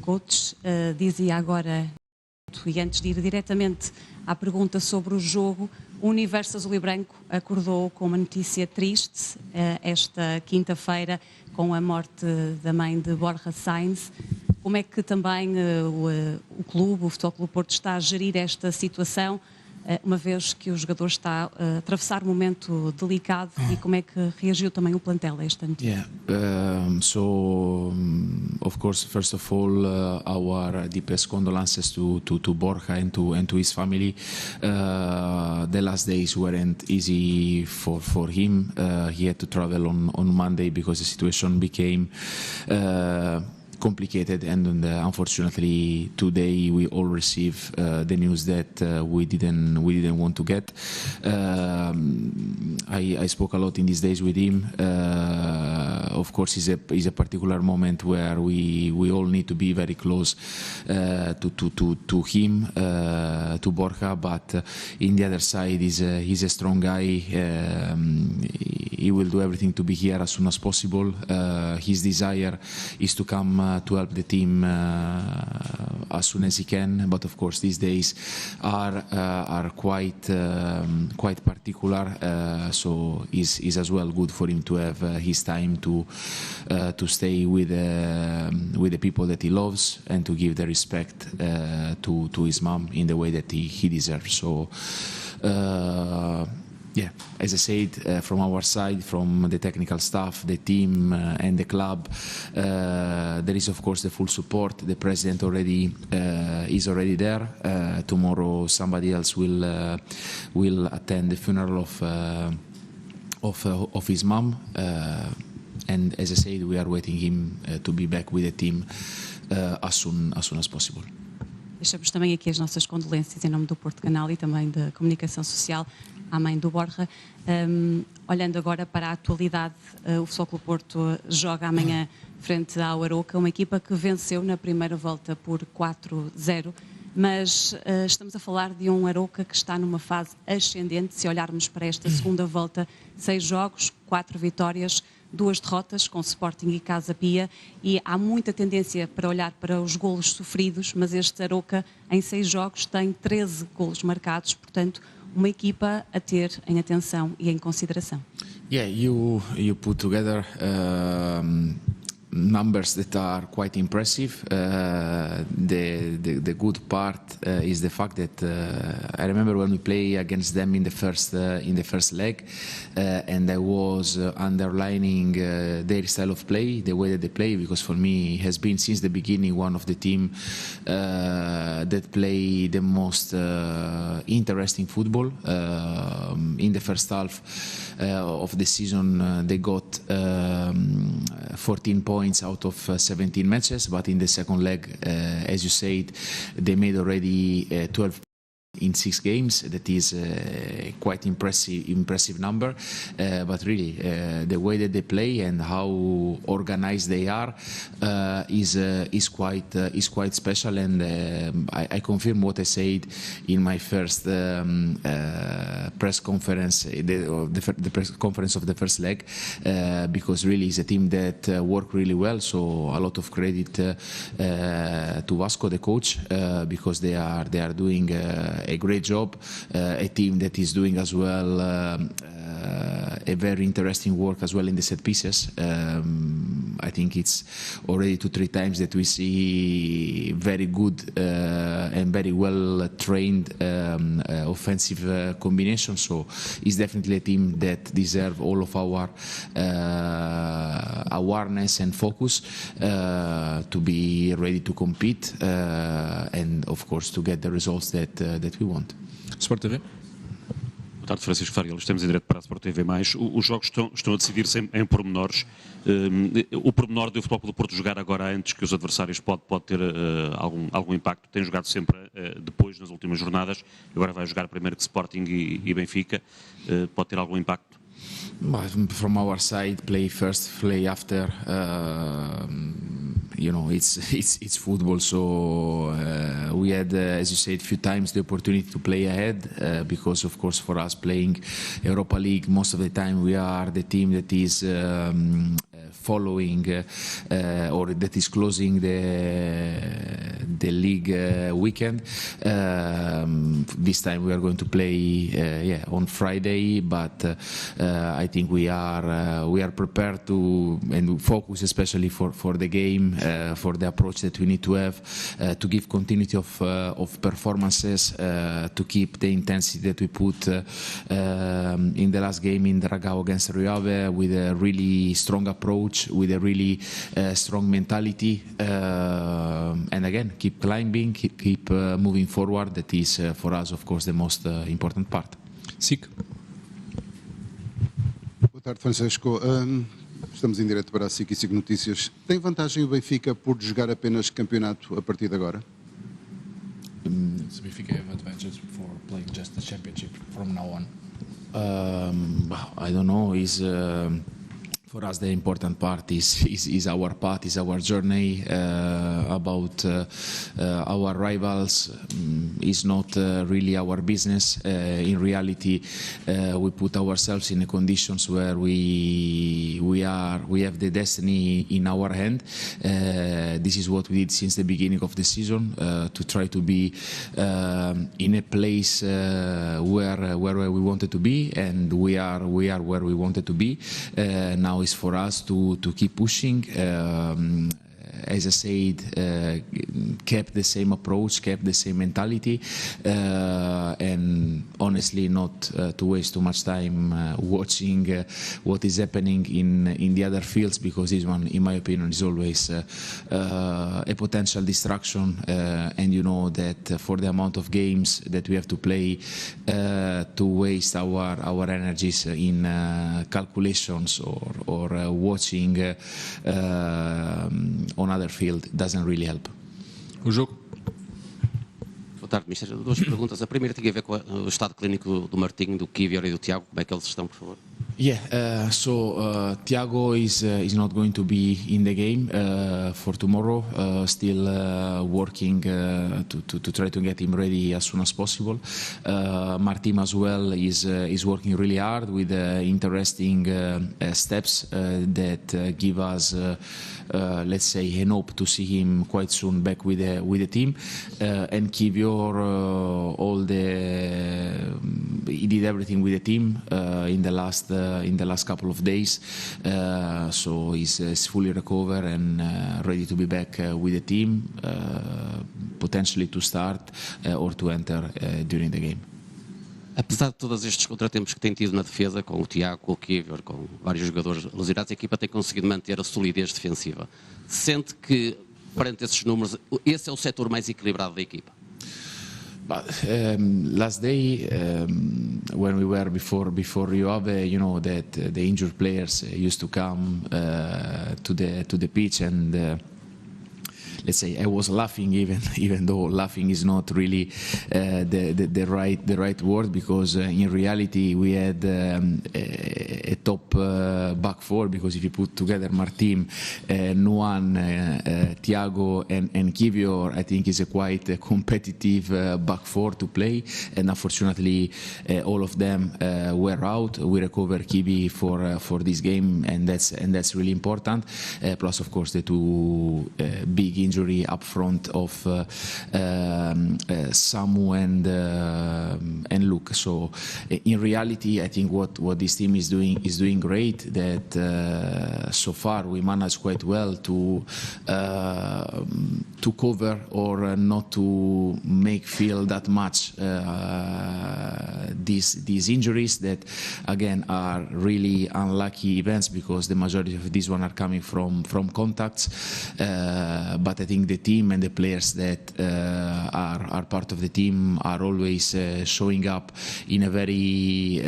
coach, dizia agora, e antes de ir diretamente à pergunta sobre o jogo, o universo azul e branco acordou com uma notícia triste esta quinta-feira, com a morte da mãe de Borja Sainz. Como é que também o clube, o Futebol Clube Porto, está a gerir esta situação, uma vez que o jogador está a atravessar um momento delicado, e como é que reagiu também o plantel a esta notícia? Of course, first of all, our deepest condolences to Borja and to his family. The last days weren't easy for him. He had to travel on Monday because the situation became complicated, and unfortunately today we all receive the news that we didn't want to get. I spoke a lot in these days with him. Of course, is a particular moment where we all need to be very close to him, to Borja. But in the other side, he's a strong guy. He will do everything to be here as soon as possible. His desire is to come to help the team as soon as he can. But of course, these days are quite particular. So is as well good for him to have his time to stay with the people that he loves, and to give the respect to his mom in the way that he deserves. So. Yeah, as I said, from our side, from the technical staff, the team and the club, there is of course the full support. The president is already there. Tomorrow somebody else will attend the funeral of his mom. And as I said, we are waiting him to be back with the team as soon as possible. Deixamos também aqui as nossas condolências em nome do Porto Canal e também da Comunicação Social à mãe do Borja. Olhando agora para a atualidade, o Futebol Clube Porto joga amanhã frente ao Arouca, uma equipa que venceu na primeira volta por 4-0, mas estamos a falar de um Arouca que está numa fase ascendente. Se olharmos para esta segunda volta, 6 jogos, 4 vitórias, 2 derrotas, com Sporting e Casa Pia, e há muita tendência para olhar para os golos sofridos, mas este Arouca em 6 jogos tem 13 golos marcados, portanto uma equipa a ter em atenção e em consideração. Yeah, you put together numbers that are quite impressive. The good part is the fact that I remember when we play against them in the first leg, and I was underlining their style of play, the way that they play, because for me it has been since the beginning one of the team that play the most interesting football. In the first half of the season, they got 14 points out of 17 matches, but in the second leg, as you said, they made already 12 in 6 games. That is quite impressive number, but really the way that they play and how organized they are is quite special. And I confirm what I said in my first press conference, the press conference of the first leg, because really it's a team that work really well. So a lot of credit to Vasco, the coach, because they are doing a great job, a team that is doing as well a very interesting work as well in the set pieces. I think it's already 2-3 times that we see very good and very well trained offensive combinations. So it's definitely a team that deserves all of our awareness and focus to be ready to compete and of course to get the results that we want. Sport TV. Boa tarde, Francisco Farias. Estamos em direto para a Sport TV+. Os jogos estão a decidir-se em pormenores. O pormenor do Futebol Clube do Porto jogar agora antes que os adversários pode ter algum impacto. Tem jogado sempre depois, nas últimas jornadas. Agora vai jogar primeiro que Sporting e Benfica. Pode ter algum impacto? From our side, play first, play after. You know, it's football. So we had, as you said, a few times the opportunity to play ahead because, of course, for us playing Europa League, most of the time we are the team that is following or that is closing the league weekend. This time we are going to play on Friday, but I think we are prepared to and focus especially for the game, for the approach that we need to have to give continuity of performances, to keep the intensity that we put in the last game in Dragao against Rio Ave, with a really strong approach, with a really strong mentality, and again keep climbing, keep moving forward. That is for us, of course, the most important part. SIC. Boa tarde, Francisco. Estamos em direto para a SIC e SIC Notícias. Tem vantagem o Benfica por jogar apenas campeonato a partir de agora? So Benfica have advantages for playing just the championship from now on. I don't know. For us, the important part is our path, is our journey. About our rivals is not really our business. In reality, we put ourselves in the conditions where we have the destiny in our hand. This is what we did since the beginning of the season, to try to be in a place where we wanted to be, and we are where we wanted to be. Now is for us to keep pushing. As I said, kept the same approach, kept the same mentality, and honestly not to waste too much time watching what is happening in the other fields, because this one, in my opinion, is always a potential distraction, and you know that for the amount of games that we have to play, to waste our energies in calculations or watching on other field doesn't really help. O jogo. Boa tarde, Mister. Duas perguntas. A primeira tinha a ver com o estado clínico do Martinho, do Kivior e do Tiago. Como é que eles estão, por favor? Yeah, so Thiago is not going to be in the game for tomorrow. Still working to try to get him ready as soon as possible. Martim as well is working really hard with interesting steps that give us, let's say, an hope to see him quite soon back with the team. And Kivior, he did everything with the team in the last couple of days, so he's fully recovered and ready to be back with the team, potentially to start or to enter during the game. Apesar de todos estes contratempos que tem tido na defesa, com o Tiago, com o Kivior, com vários jogadores lesionados, a equipa tem conseguido manter a solidez defensiva. Sente que, perante esses números, esse é o setor mais equilibrado da equipa? But last day, when we were before Rio Ave, you know that the injured players used to come to the pitch, and let's say I was laughing, even though laughing is not really the right word, because in reality we had a top back four, because if you put together Martim, Nuan, Thiago and Kivior, I think is a quite competitive back four to play, and unfortunately all of them were out. We recovered Kivi for this game, and that's really important. Plus, of course, the two big injury up front of Samu and Luke. So in reality, I think what this team is doing great. That so far we managed quite well to cover or not to make feel that much these injuries that again are really unlucky events, because the majority of these one are coming from contacts. But I think the team and the players that are part of the team are always showing up in a very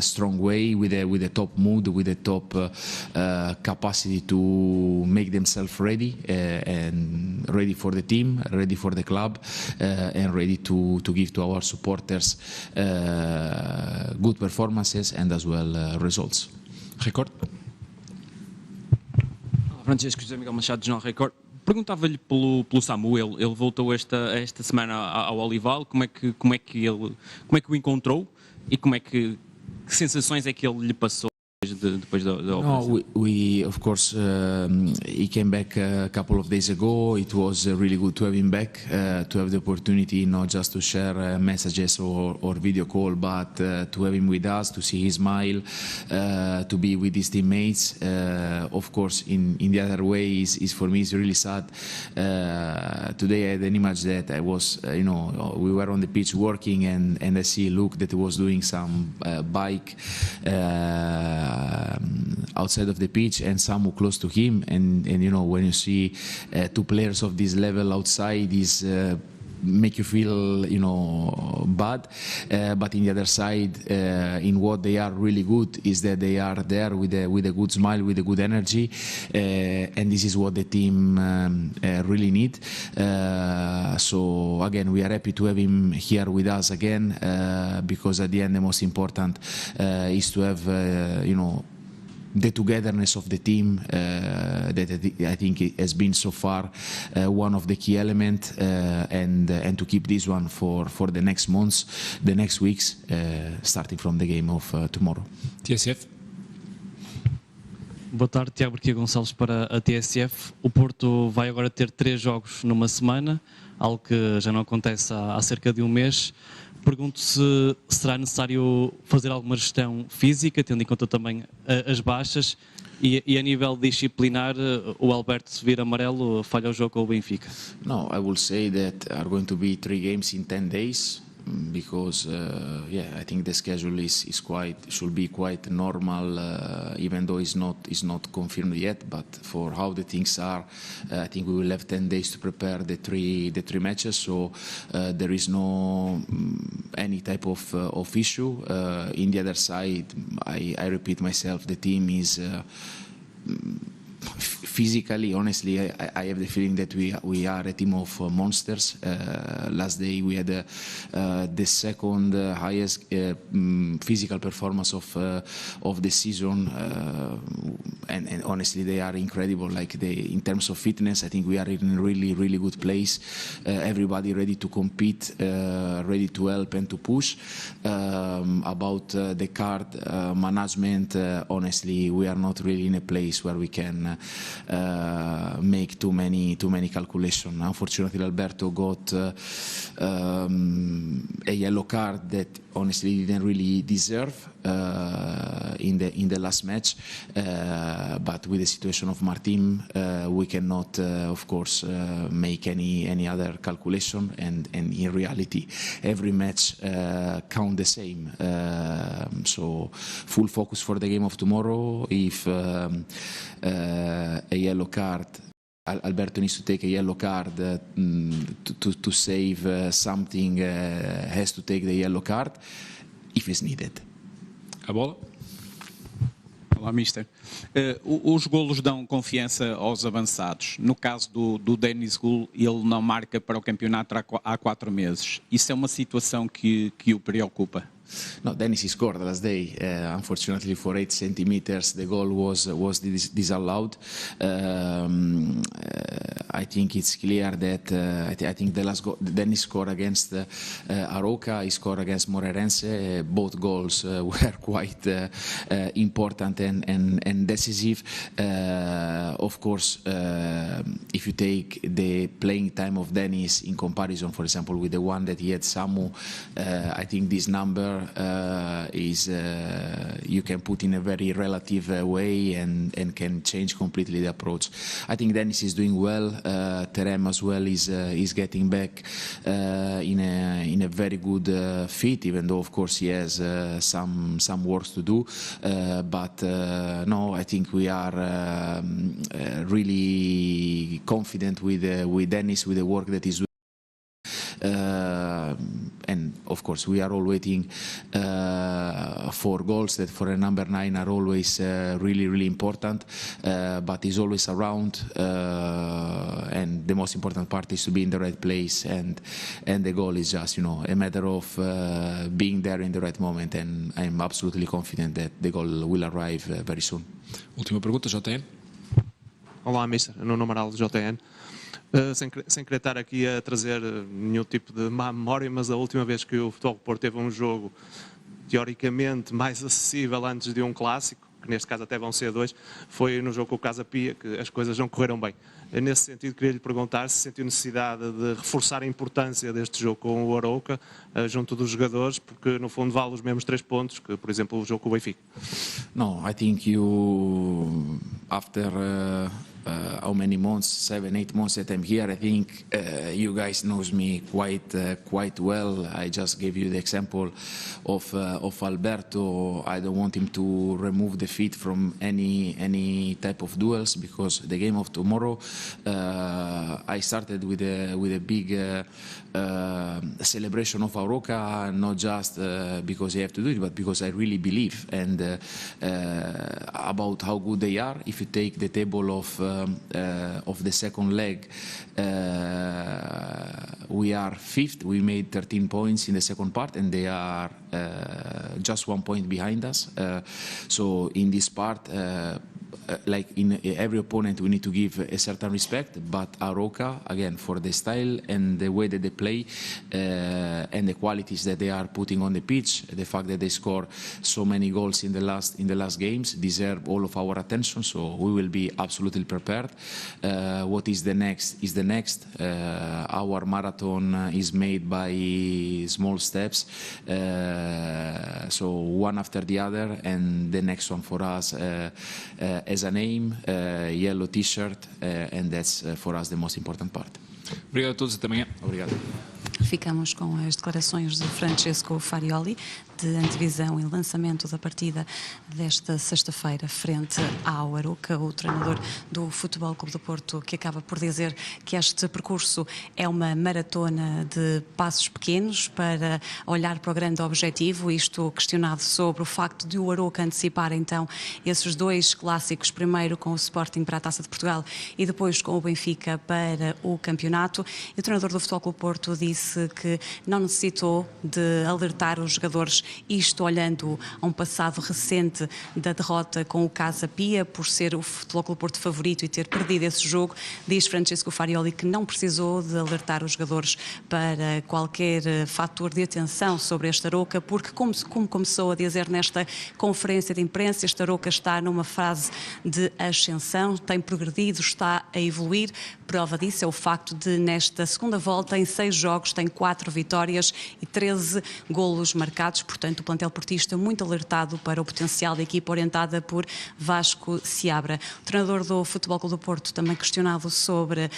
strong way, with a top mood, with a top capacity to make themselves ready, and ready for the team, ready for the club, and ready to give to our supporters good performances and as well results. Record. Francisco José Miguel Machado, Jornal Record. Perguntava-lhe pelo Samu, ele voltou esta semana ao Olival, como é que o encontrou e que sensações é que ele lhe passou depois da No, operação? we of course he came back a couple of days ago. It was really good to have him back, to have the opportunity not just to share messages or video call, but to have him with us, to see his smile, to be with his teammates. Of course, in the other way is for me it's really sad. Today I had an image that I was, we were on the pitch working, and I see Luke that was doing some bike outside of the pitch, and Samu close to him, and when you see two players of this level outside, is make you feel bad, but in the other side, in what they are really good is that they are there with a good smile, with a good energy, and this is what the team really need. So again, we are happy to have him here with us again, because at the end the most important is to have the togetherness of the team, that I think it has been so far one of the key elements, and to keep this one for the next months, the next weeks, starting from the game of tomorrow. TSF. Boa tarde, Tiago Barquia Gonçalves para a TSF. O Porto vai agora ter 3 jogos numa semana, algo que já não acontece há cerca de um mês. Pergunto se será necessário fazer alguma gestão física, tendo em conta também as baixas, e a nível disciplinar, o Alberto, se vir amarelo, falha o jogo com o Benfica. No, I will say that are going to be 3 games in 10 days. Because I think the schedule should be quite normal, even though it's not confirmed yet. But for how the things are, I think we will have 10 days to prepare the three matches. So there is no any type of issue. In the other side, I repeat myself, the team is. Physically, honestly, I have the feeling that we are a team of monsters. Last day we had the second highest physical performance of the season, and honestly they are incredible. Like in terms of fitness, I think we are in a really good place. Everybody ready to compete, ready to help and to push. About the card management, honestly, we are not really in a place where we can make too many calculations. Unfortunately, Alberto got a yellow card that honestly didn't really deserve in the last match. But with the situation of Martin, we cannot, of course, make any other calculation. And in reality, every match count the same. So full focus for the game of tomorrow. If a yellow card, Alberto needs to take a yellow card to save something, has to take the yellow card if it's needed. A bola. Olá, Mister. Os golos dão confiança aos avançados. No caso do Dennis Gull, ele não marca para o campeonato há 4 meses. Isso é uma situação que o preocupa? No, Dennis scored last day. Unfortunately, for 8 centimeters, the goal was disallowed. I think it's clear that I think the last goal, Dennis scored against Arouca, he scored against Moreirense. Both goals were quite important and decisive. Of course, if you take the playing time of Dennis in comparison, for example, with the one that he had Samu, I think this number is you can put in a very relative way and can change completely the approach. I think Dennis is doing well. Terem as well is getting back in a very good fit, even though of course he has some work to do. But no, I think we are really confident with Dennis, with the work that he's doing. And of course we are all waiting for goals that for a number 9 are always really important, but he's always around, and the most important part is to be in the right place, and the goal is just a matter of being there in the right moment, and I'm absolutely confident that the goal will arrive very soon. Última pergunta, JN. Olá, Mister. Nuno Amaral, JN. Sem querer estar aqui a trazer nenhum tipo de má memória, mas a última vez que o Futebol Porto teve um jogo teoricamente mais acessível antes de um clássico, que neste caso até vão ser 2, foi no jogo com o Casa Pia que as coisas não correram bem. Nesse sentido, queria lhe perguntar se sentiu necessidade de reforçar a importância deste jogo com o Arouca junto dos jogadores, porque no fundo vale os mesmos 3 pontos que, por exemplo, o jogo com o Benfica. No, I think you, after how many months, 7, 8 months that I'm here, I think you guys knows me quite well. I just gave you the example of Alberto. I don't want him to remove the feet from any type of duels, because the game of tomorrow, I started with a big celebration of Arouca, not just because they have to do it, but because I really believe and about how good they are. If you take the table of the second leg, we are 5th. We made 13 points in the second part, and they are just 1 point behind us. So in this part, like in every opponent, we need to give a certain respect, but Arouca, again, for the style and the way that they play and the qualities that they are putting on the pitch, the fact that they score so many goals in the last games, deserve all of our attention. So we will be absolutely prepared. What is the next is the next. Our marathon is made by small steps, so one after the other, and the next one for us as a name, yellow t-shirt, and that's for us the most important part. Obrigado a todos, até amanhã. Obrigado. Ficamos com as declarações de Francesco Farioli, de antevisão e lançamento da partida desta sexta-feira frente ao Arouca, o treinador do Futebol Clube do Porto, que acaba por dizer que este percurso é uma maratona de passos pequenos para olhar para o grande objetivo, isto questionado sobre o facto de o Arouca antecipar então esses 2 clássicos, primeiro com o Sporting para a Taça de Portugal e depois com o Benfica para o campeonato. E o treinador do Futebol Clube do Porto disse que não necessitou de alertar os jogadores, isto olhando a um passado recente da derrota com o Casa Pia, por ser o Futebol Clube do Porto favorito e ter perdido esse jogo. Diz Francesco Farioli que não precisou de alertar os jogadores para qualquer fator de atenção sobre este Arouca, porque como começou a dizer nesta conferência de imprensa, este Arouca está numa fase de ascensão, tem progredido, está a evoluir. Prova disso é o facto de, nesta segunda volta, em 6 jogos, tem 4 vitórias e 13 golos marcados. Portanto, o plantel portista muito alertado para o potencial da equipa orientada por Vasco Seabra. O treinador do Futebol Clube do Porto também questionado sobre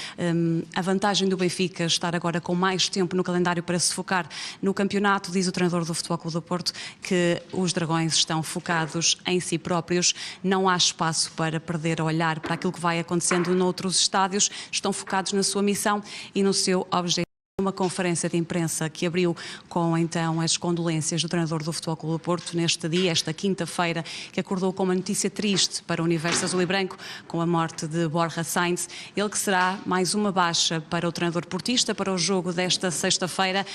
a vantagem do Benfica estar agora com mais tempo no calendário para se focar no campeonato. Diz o treinador do Futebol Clube do Porto que os dragões estão focados em si próprios, não há espaço para perder a olhar para aquilo que vai acontecendo noutros estádios, estão focados na sua missão e no seu objetivo. Uma conferência de imprensa que abriu com então as condolências do treinador do Futebol Clube do Porto neste dia, esta quinta-feira, que acordou com uma notícia triste para o universo azul e branco, com a morte de Borja Sainz. Ele que será mais uma baixa para o treinador portista para o jogo desta sexta-feira.